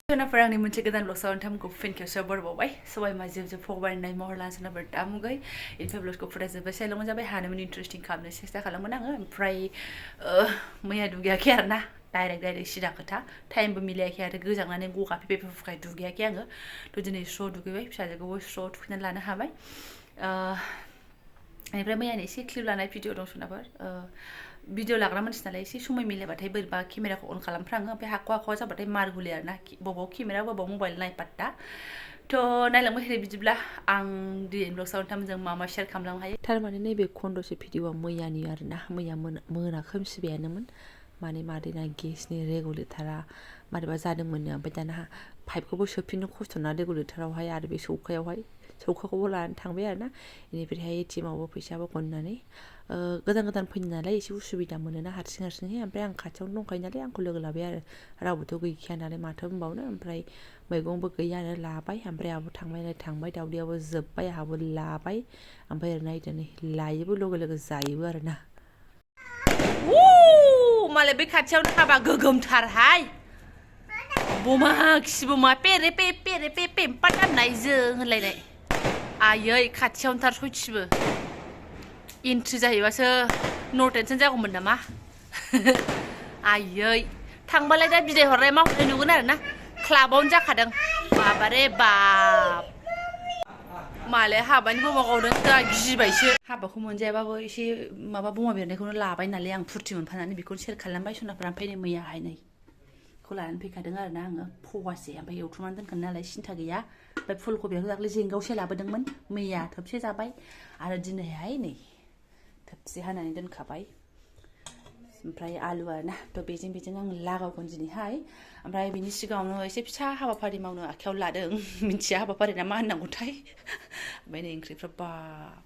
सोनाफोर आंनि मोनसे गोदान ब्लगआव नोंथांमोनखौ फिन खेबसेयाव बरायबावबाय सबाय माजों फगबायनाय महर लाना सोनाफोर दामुगै इनफाय ब्लगखौ फरायजोब्बाय साइलावनो जाबाय हानायमानि इन्टारेस्टिं खालामनो सेस्था खालामोन आङो ओमफ्राय मैया दुगैयाखै आरोना डाइरेक्ट सिदा खोथा टाइमबो मिलायाखै आरो गोजांनानै गगा फैफाय दुगैयाखै आङो थ' दिनै स्र' दुगैबाय फिसाजोखौबो स्र' थुखैनानै लानो हाबाय बेनिफ्राय मैयानि एसे क्लिप लानाय भिडिअ दं सोनाफोर भिडिअ लाग्रा मानसि नालाय एसे समय मिलायबाथाय बोरैबा केमेराखौ अन खालामफ्राङो ओमफ्राय हाखवा जाबाथाय मारगुलि आरोना बबाव केमेरा बबाव मबाइल नायपात्ता थ' नायलांबाय थादो बिदिब्ला आं दिनै ब्लगआव नोंथांमोनजों मा मा शेयार खालामलांनो हायो थारमाने नैबे खन्द'से भिडिअआ मैयानि आरोना मैया मोना खोमसिबायानोमोन माने मादैना गेसनि रेगुलेटारा मारैबा जादोंमोननो ओमफ्राय दाना पाइपखौबो सोफिननो खस्थ'ना रेगुलेटारावहाय आरो बे सौखाखौबो लानानै थांबाय आरोना बेनिफ्रायहाय एटिएमावबो फैसाबो गननानै गोदान फैनो नालाय एसे उसुबिदा मोनोना हारसिंहाय ओमफ्राय आं खाथियावनो दंखायो नालाय आंखौ लोगो लाबाय आरो रावबोथ' गैखाया नालाय माथो होनबावनो ओमफ्राय मैगंबो गैयानो लाबाय ओमफ्राय आहाबो थांबाय दावदैयाबो जोब्बाय आहाबो लाबाय ओमफ्राय ओरै नायदो नै लायोबो लोगो जायोबो आरोना मालाय बे खाथियावनो हाबा गोगोमथारहाय बमा खिबोमा पेरे पे पेम्पा दाननायजों होनलायनाय आयै खाथियावनोथार सयथिबो एन्ट्रि जाहैबासो न' टेनसन जागौमोन नामा आयै थांबालाय दा बिदाय हरनाय मावनाय नुगोन आरोना क्लाबावनो जाखादों बाबारे बाब मालाय हाबानि बमा गावदों दा गिबायसो हाबाखौ मोनजायाबाबो एसे माबा बमा बेरनायखौनो लाबाय नालाय आं फुरथि मोनफानानै बेखौनो सेयार खालामबाय सोनाफोरा ओमफ्राय नै मैयाहाय नै खौ लानानै फैखादों आरोना आङो फवासे ओमफ्राय एवथुमनानै दोनखानो नालाय सिन्था गैया ओमफ्राय फुलकबियाथ' दाख्लै जेंगावसे लाबोदोंमोन मैया थोबसे जाबाय आरो दिनैहाय नै थोबसे हानानै दोनखाबाय ओमफ्राय आलु आरोना थ' बेजों आं लागावगोन दिनैहाय ओमफ्राय बिनि सिगाङावनो एसे फिसा हाबाफारि मावनो आखायाव लादों मिन्थिया हाबाफारि ना मा होननांगौथाय ओमफ्य नै ओंख्रिफ्रा बाब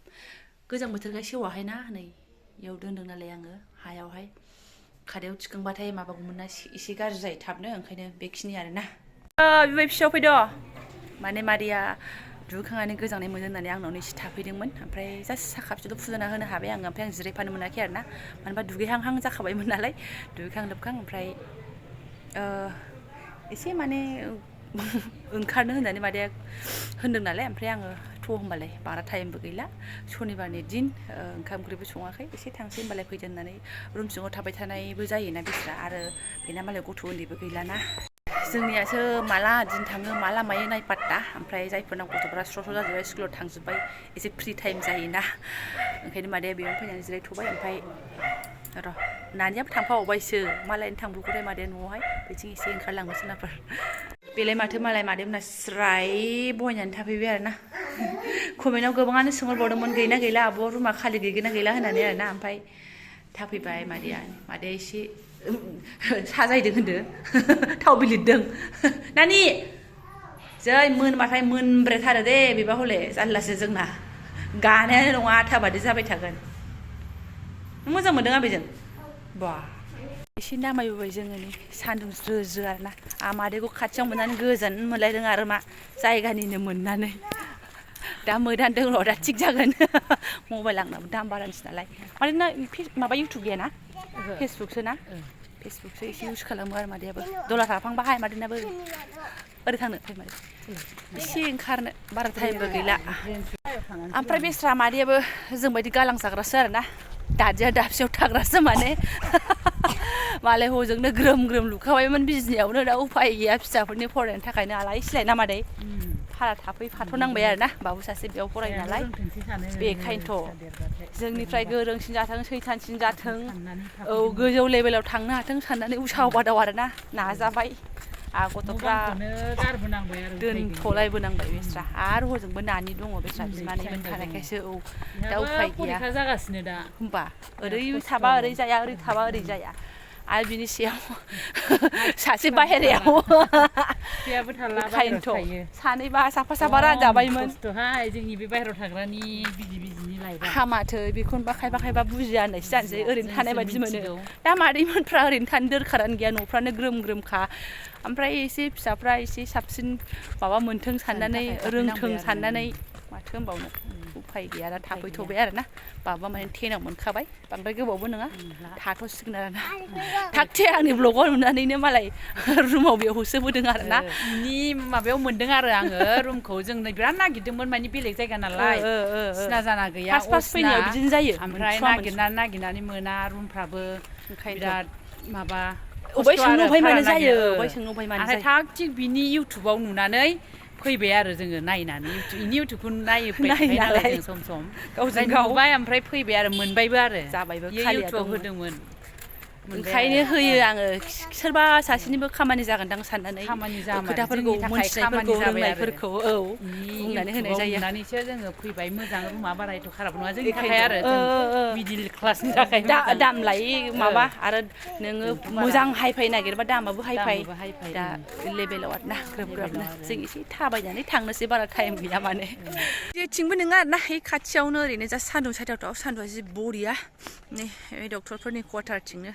गोजां बोथोरखाय सेवाहाय ना नै इयाव दोनदों नालाय आङो हायावहाय खादायाव थिखांबाथाय माबागौमोन ना एसे गाज्रि जायो थाबनो ओंखायनो बेखिनि आरोना बिबाय फिसाव फैद' माने मादैया दुगैखांनानै गोजांनाय मोनो होननानै आंनावनो एसे थाफैदोंमोन ओमफ्राय जास्ट साहा कापसेल' फुदुंना होनो हाबाय आङो ओमफ्राय आं जिरायफानो मोनाखै आरोना मानो होनबा दुगैहांहां जाखाबायमोन नालाय दुगैखां लोबखां ओमफ्राय एसे माने ओंखारनो होननानै मादैया होनदों नालाय ओमफ्राय आङो थ' होनबालाय बारा टाइमबो गैला सनिबारनि दिन ओंखाम ओंख्रिबो सङाखै एसे थांसै होनबालाय फैदो होननानै रुम सिङाव थाबाय थानायबो जायोना बिस्रा आरो बेना मालाय गथ' उन्दैबो गैलाना जोंनियासो माला दिन थाङो माला मायो नायपात्ता ओमफ्राय जायफोरना गथ'फ्रा स्र' जाजोब्बाय स्कुलाव थांजोब्बाय एसे फ्रि टाइम जायोना ओंखायनो मादैया बेयावनो फैनानै जिरायथ'बाय ओमफ्राय र' नानियाबो थांफाबावबायसो मालायनो थांब्रबगौथाय मादैया न'आवहाय बेथिं एसे ओंखारलाङो सोनाफोर बेलाय माथो मालाय मादैमोना स्राय बहायनानै थाफैबाय आरोना कमेन्टआव गोबाङानो सोंहरबावदोंमोन गैना गैला आब' रुमा खालि गैगोना गैला होननानै आरोना ओमफ्राय थाफैबाय मादैया एसे साजायदों होनदो थाव बिलिरदों नानि जै मोनबाथाय मोनब्रायथारो दे बेबा हले जारलासो जोंना गानायानो नङा आथा बादि जाबाय थागोन मोजां मोनदों आबैजों बा एसे नामायबोबाय जोङो नै सान्दुं ज्रो आरोना मादैखौ खाथियाव मोननानै गोजोन मोनलायदों आरो मा जायगानिनो मोननानै दा मोदानदों र' दा थिग जागोन मबाइल आंनाबो दाम बारानिसो नालाय माने माबा इउटुब गैयाना फेसबुकसो ना फेसबुकसो एसे इउज खालामो आरो मादैयाबो दला थाफांबाहाय मादैनाबो ओरै थांनो फै मादै एसे ओंखारनो बारा टाइमबो गैला ओमफ्राय बेस्रा मादैयाबो जोंबायदि गालां जाग्रासो आरोना दादिया दाबसेयाव थाग्रासो माने मालाय हजोंनो ग्रोम लुखाबायमोन बिजनियावनो दा उफाय गैया फिसाफोरनि फरायनायनि थाखायनो आलाय सिलाय ना मादै भारा थाफैफाथ'नांबाय आरोना बाबु सासे बेयाव फरायो नालाय बेखायनोथ' जोंनिफ्राय गोरोंसिन जाथों सैथानसिन जाथों औ गोजौ लेभेलाव थांनो हाथों साननानै उसाव बादाव आरोना नाजाबाय गथ'फ्रा दोनथ'लायबोनांबाय बेस्रा आरो हजोंबो नानि दङ बेस्रा बिमानैमोन थानायखायसो औ दा उफाय गैया होमबा ओरै थाबा ओरै जाया ओरै थाबा ओरै जाया आरो बिनि सायाव सासे बाहेरायाव ओंखायनोथ' सानैबा साफा रानजाबायमोन जोंनि बे बाहेरायाव थाग्रानि बिजिनि लायबा हामाथो बेखौनोबा खायफा बुजिया होननायसो जानोसै ओरैनो थानाय बायदि मोनो दा मादैमोनफ्रा ओरैनो थानो दोरखारानो गैया न'फ्रानो ग्रोमखा ओमफ्राय एसे फिसाफ्रा एसे साबसिन माबा मोनथों साननानै रोंथों साननानै माथो होनबावनो उफाय गैया दा थाफैथ'बाय आरो ना बाबा माने 10 आव मोनखाबाय बांद्राय गोबावबो नङा थाथ'सिगोन आरो ना थागथे आंनि ब्लगाव नुनानैनो मालाय रुमाव बेयाव होसोबोदों आरो ना इनि माबायाव मोनदों आरो आङो रुमखौ जोंनो बिराद नागिरदोंमोन माने बेलेग जायगा नालाय सिना जाना गैया फार्स्ट फैनायाव बिदिनो जायो ओमफ्राय नागिरनानै मोना रुमफ्राबो बिराद माबा अबाय खस्थ' सोंनो आरो अबाय भारा मानो जायो नागिरनो अबाय सोंनो अबाय मानो ओमफ्राय जायो थाग थिग बिनि इउटुबाव नुनानै फैबाय आरो जोङो नायनानै इनि इउटुबखौ नायबाय थाखायो नालाय जों सम गावजों गाव नुबाय ओमफ्राय फैबाय आरो मोनबायबो आरो जाबायबो बियो खालिया इउटुबाव दंमोन होदोंमोन ओंखायनो होयो आङो सोरबा सासेनिबो खामानि जागोनदां साननानै खामानि जामार खोथाफोरखौ जोंनि थाखाय मोनथिनायफोरखौ खामानि जाबाय आरो रोंनायफोरखौ बुंनानै होनाय जायो नुनानैसो जोङो फैबाय मोजां रुमा बारा एथ' खाराब नङा जोंनि थाखाय आरो जों मिडिल क्लासनि थाखाय दाम लायै माबा आरो नोङो मोजां हाइफाइ नागिरबा दामाबो हाइफाइ दा लेभेलाव आरो ना ग्रोब ग्रोबनो जों एसे थाबायनानै थांनोसै बारा टाइम गैया माने जेथिंबो नङा आरो ना ओइ खाथियावनो ओरैनो जा सान्दुं सायथावथाव सान्दुंआ जि बरिया नै डक्टरफोरनि क्वार्टारथिंनो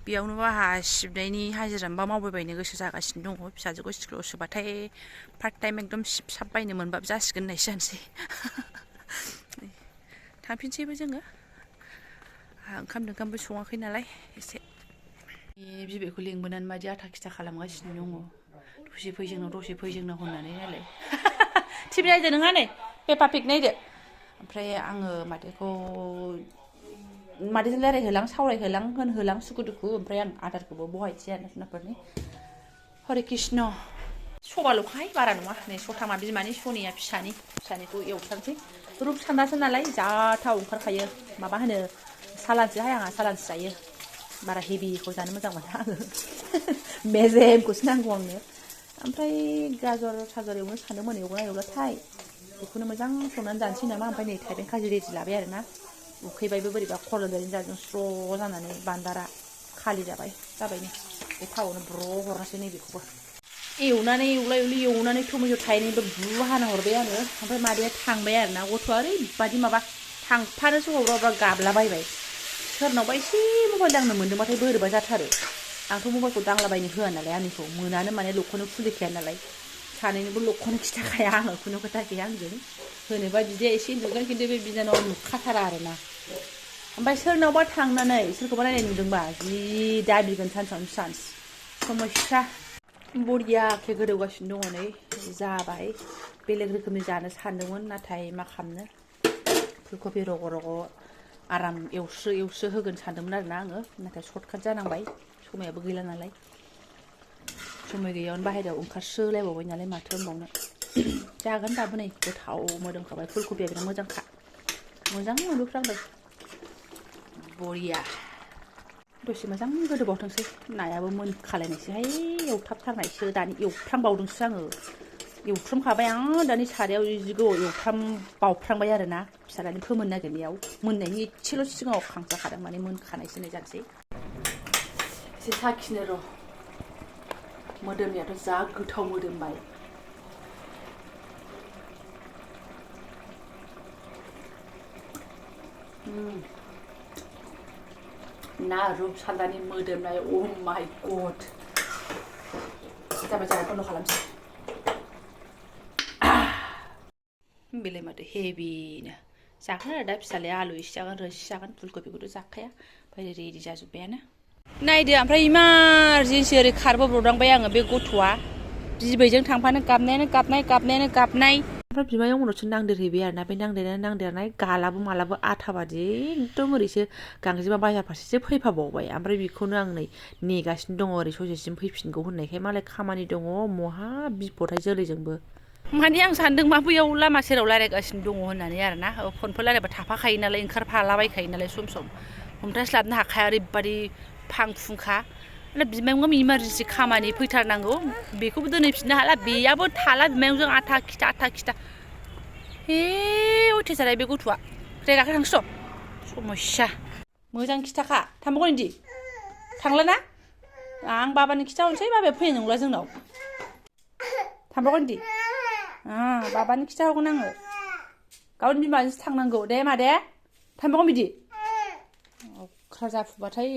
बेयावनो आंहा सिबनायनि हाजिराबा मावबायबायनो गोसो जागासिनो दङ फिसाजोखौ स्कुलाव सोबाथाय पार्ट टाइम एकदम सिबसाब बायनो मोनबाबो जासिगोन होननायसो जानोसै थांफिनसैबो जोङो ओंखाम दोंखामबो सङाखै नालाय एसे बिबैखौ लिंबोनानै मादि आथा खिथा खालामगासिनो दङ दसे फै जोंनाव दसे फै जोंनाव होननानै नालाय टिभि नायदो नोंहा नै पेपा पिग नायदो ओमफ्राय आङो मादैखौ मादैजों रायलायहोलां सावरायहोलां होनहोलां सुखु दुखु ओमफ्राय आं आदारखौबो बहायसै आरो जुनारफोरनि हरे कृष्ण सबाल'खाय बारा नङा नै सथामा बिमानि सनिया फिसानिखौ एवथारसै रुप सान्दासो नालाय जा थाव ओंखारखायो माबा होनो सालानसोहाय आंहा सालानसो जायो बारा हेभिखौ जानो मोजां मोना आङो मेजेमखौसो नांगौ आंनो ओमफ्राय गाजर साजर एवनो सानदोंमोन एवगोना एवलाथाय बेखौनो मोजां संनानै जानोसै नामा ओमफ्राय नै थाइबें खाजि रेडि लाबाय आरो ना उखैबायबो बोरैबा खर' लोमजानाय जाजों स्र' जानानै बान्दारा खालि जाबाय नै बे थावआवनो ब्र' हरनोसै नैबेखौबो एवनानै एवनानै टमेट' थाइनैबो बु हाना हरबाय आङो ओमफ्राय मादैया थांबाय आरो ना गथ'आ ओरैबादि माबा थांफानोसो हरबा गाबलाबायबाय सोरनावबा एसे मबाइल दांनो मोन्दोंबाथाय बोरैबा जाथारो आंथ' मबाइलखौ दांलाबायनो होआ नालाय आंनिखौ मोनानो माने लकखौनो खुलिखाया नालाय सानैनोबो लकखौनो खिथाखाया आङो खुनु खोथा गैया आंजों होनोबा बिदिया एसे नुगोन खिन्थु बे बिनानावा नुखाथारा आरो ना ओमफ्राय सोरनावबा थांनानै सोरखौबा नायनाय नुदोंबा जि दाबिगोन सानसेयावनो चान्स समस्या बरियाखे गोदौगासिनो दङ नै जाबाय बेलेग रोखोमनि जानो सानदोंमोन नाथाय मा खालामनो फुलकबि रग' रग' आराम एवस्रो होगोन सानदोंमोन आरो ना आङो नाथाय सर्टकाट जानांबाय समायाबो गैला नालाय समय गैयावनो बाहेरायाव ओंखारस्रोलायबावबाय नालाय माथो होनबावनो जागोन दाबो नै गोथाव मोदोमखाबाय फुलकबिया बिराद मोजांखा मोजां मोनबोफ्रांदों बरिया दसे मोजां गोदौबावथोंसै नायाबो मोनखालायनायसैहाय एवथाबथारनायसो दानि एवफ्रामबावदोंसो आङो एवफ्रामखाबाय आं दानि सारायाव जि गोबाव एवफ्रामबावफ्रांबाय आरो ना फिसाज्लानि फोमोननो नागिरनायाव मोननायनि एसेल' सिगाङाव खांजाखादों माने मोनखानायसो होननाय जानोसै एसे साखिनो र' मोदोमनायाथ' जा गोथाव मोदोमबाय ना रुप सान्दानि मोदोमनाय अ माइ गड जाबाय बन्द' खालामसै बेलाय माथो हेभिनो जागोन आरो दा फिसालाया आलु एसे जागोन रोसि जागोन फुलकबिखौथ' जाखाया ओमफ्राय रेडि जाजोब्बायानो नायदो ओमफ्राय इमारजेन्सि ओरै खारबोब्रबनांबाय आङो बे गथ'आ बिबैजों थांफानो गाबनाय ओमफ्राय बिमायं उनावसो नांदेरहैबाय आरोना बे नांदेरनाय गालाबो मालाबो आथा बादि एकदम ओरैसो गांजेमा बाजार फारसेसो फैफाबावबाय ओमफ्राय बेखौनो आं नै नेगासिनो दङ ओरै ससेसिम फैफिनगौ होननायखाय मालाय खामानि दङ महा बिपदहाय जोलैजोंबो माने आं सानदों मा बैयाव लामा सेराव रायज्लायगासिनो दङ होननानै आरोना फनफोर रायज्लायबा थाफाखायो नालाय ओंखारफालाबायखायो नालाय सम हमथास्लाबनो हाखाया ओरैबादि फां फुंखा बिमायंआ इमारजेन्सि खामानि फैथारनांगौ बेखौबो दोनहैफिननो हाला बेयाबो थाला बिमायंजों आथा खिथा हे अयथासार बे गथ'आ जायगाखौ थांसै समस्या मोजां खिथाखा थांबावगोन इदि थांला ना आं बाबानि खिथाहरनोसै बाबाया फैनाय नंला जोंनाव थांबावगोन इदि बाबानि खिथाहरगोन आङो गावनि बिमाजोंसो थांनांगौ दे मादे थांबावगोन बिदि अख्रा जाफुबाथाय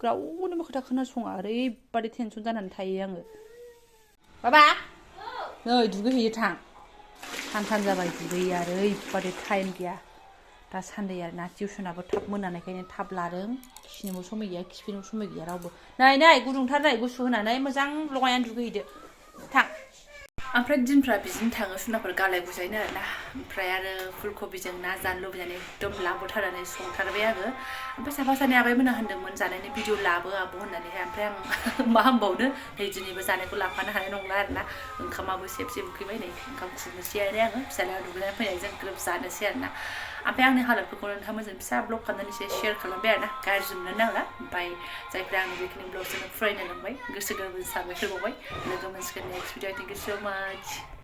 रावनिबो खोथा खोनासङा ओरैबादि टेनसन जानानै थायो आङो बाबा नै दुगैहैयो थां सानथाम जाबाय दुगैया आरो ओरैबादि टाइम गैया दासान्दि आरोना टिउसनाबो थाब मोनानायखायनो थाब लादों खिनोबो समय गैया खिफिनोबो समय गैया रावबो नाय गुदुंथार नाय गुसु होनानै मोजां लगायनानै दुगैहैदो थां ओमफ्राय दिनफ्रा बिदिनो थाङो सुनाफोर गालाय गुजायनो आरोना ओमफ्राय आरो फुलकबिजों ना जानो लुबैनानै एकदम लाबोथारनानै संथारबाय आङो ओमफ्राय साफा सानै आगैमोना होनदोंमोन जानायनि भिडिअ लाबो आब' होननानैहाय ओमफ्राय आं मा होनबावनो नै दिनैबो जानायखौ लाफानो हानाय नंला आरोना ओंखामाबो सेबसे उखैबाय नै ओंखाम खुरनोसैयानो आङो फिसाज्लाया दुगैनानै फैनायजों ग्रोब जानोसै आरोना ओमफ्राय आंनि हालोदफोरखौ नोंथांमोनजों फिसा ब्लग खालामनानै एसे शेयार खालामबाय आरोना गाज्रि मोननो नांला ओमफ्राय जायफ्रा आंनि बेखिनि ब्लगजोंनो फरायनो लांबाय गोसो गोरबोजों साबायखर बावबाय लोगो मोनसिगोन नेक्स्ट भिडिअ थेंक इउ सो माच